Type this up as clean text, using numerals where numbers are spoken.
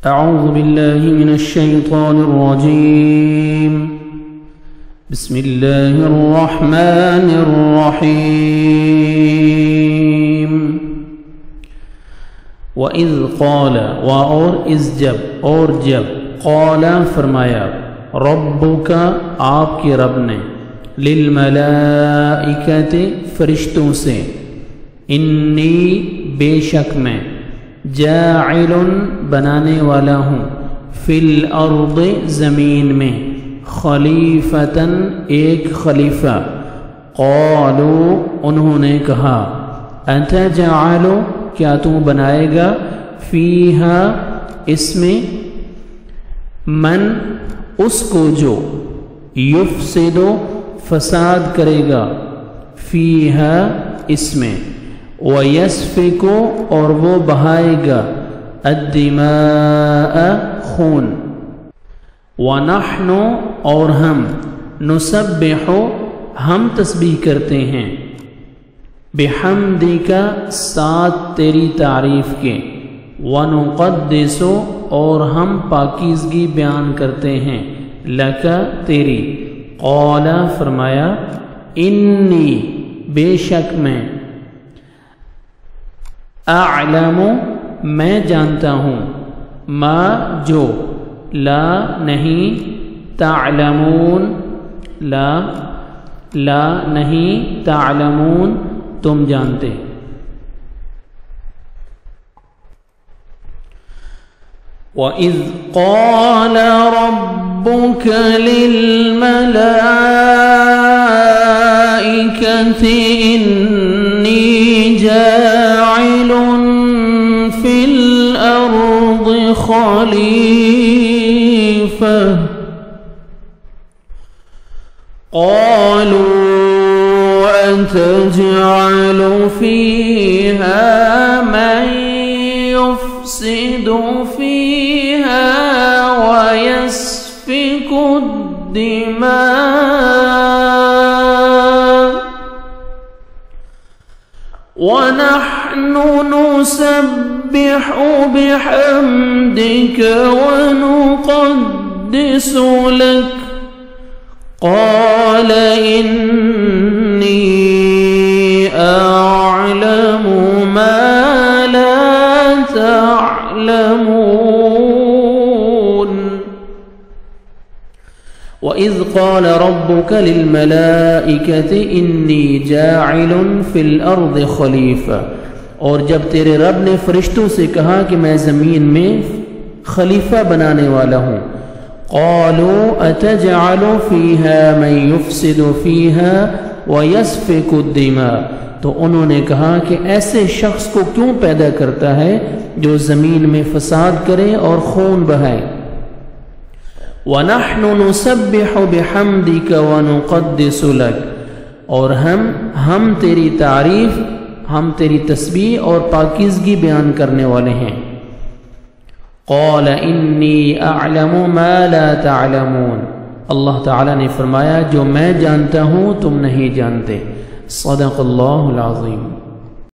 أعوذ بالله من الشيطان الرجيم. بسم الله الرحمن الرحيم. وَإِذْ قَالَ اور اس جب اور جب قال فرمایا ربک آپ کے رب نے للملائکۃ فرشتوں سے انی بے شک میں جاعل بنانے والا ہوں فی الارض زمین میں خلیفتاً ایک خلیفہ. قالوا انہوں نے کہا اتجعل کیا تو بنائے گا فیہا اس میں من اس کو جو یفسد فساد کرے گا فیہا اس میں وَيَسْفِكُ اور وہ بہائے گا الدماء خون وَنَحْنُ اور ہم نسبح ہم تسبیح کرتے ہیں بحمدک ساتھ تیری تعریف کے وَنُقَدِّسُ اور ہم پاکیزگی بیان کرتے ہیں لَكَ تیری. قال فرمایا انی بے شک میں اعلم میں جانتا ہوں ما جو لا نہیں تعلمون لا نہیں تعلمون تم جانتے. وَإِذْ قَالَ رَبُّكَ لِلْمَلَائِكَةِ إِنِّي جَاعِلٌ فِي الْأَرْضِ خَلِيفَةً قَالُوا أَتَجْعَلُ فِيهَا مَن يُفْسِدُ فِيهَا وَيَسْفِكُ الدِّمَاءَ وَنَحْنُ نُسَبِّحُ بِحَمْدِكَ وَنُقَدِّسُ لَكَ قَالَ إِنِّي أَعْلَمُ مَا لَا تعلمون. وَإِذْ قَالَ رَبُّكَ لِلْمَلَائِكَةِ إِنِّي جَاعِلٌ فِي الْأَرْضِ خَلِيفَةً اور جب تیرے رب نے فرشتوں سے کہا کہ میں زمین میں خلیفہ بنانے والا ہوں. قالوا اتجعل فيها من يفسد فيها ويسفك الدماء تو انہوں نے کہا کہ ایسے شخص کو کیوں پیدا کرتا ہے جو زمین میں فساد کرے اور خون بہائے. وَنَحْنُ نُسَبِّحُ بِحَمْدِكَ وَنُقَدِّسُ لَكَ اور ہم تیری تعریف ہم تیری تسبیح اور پاکیزگی بیان کرنے والے ہیں. قَالَ إِنِّي أَعْلَمُ مَا لَا تَعْلَمُونَ اللہ تعالیٰ نے فرمایا جو میں جانتا ہوں تم نہیں جانتے. صدق اللہ العظیم.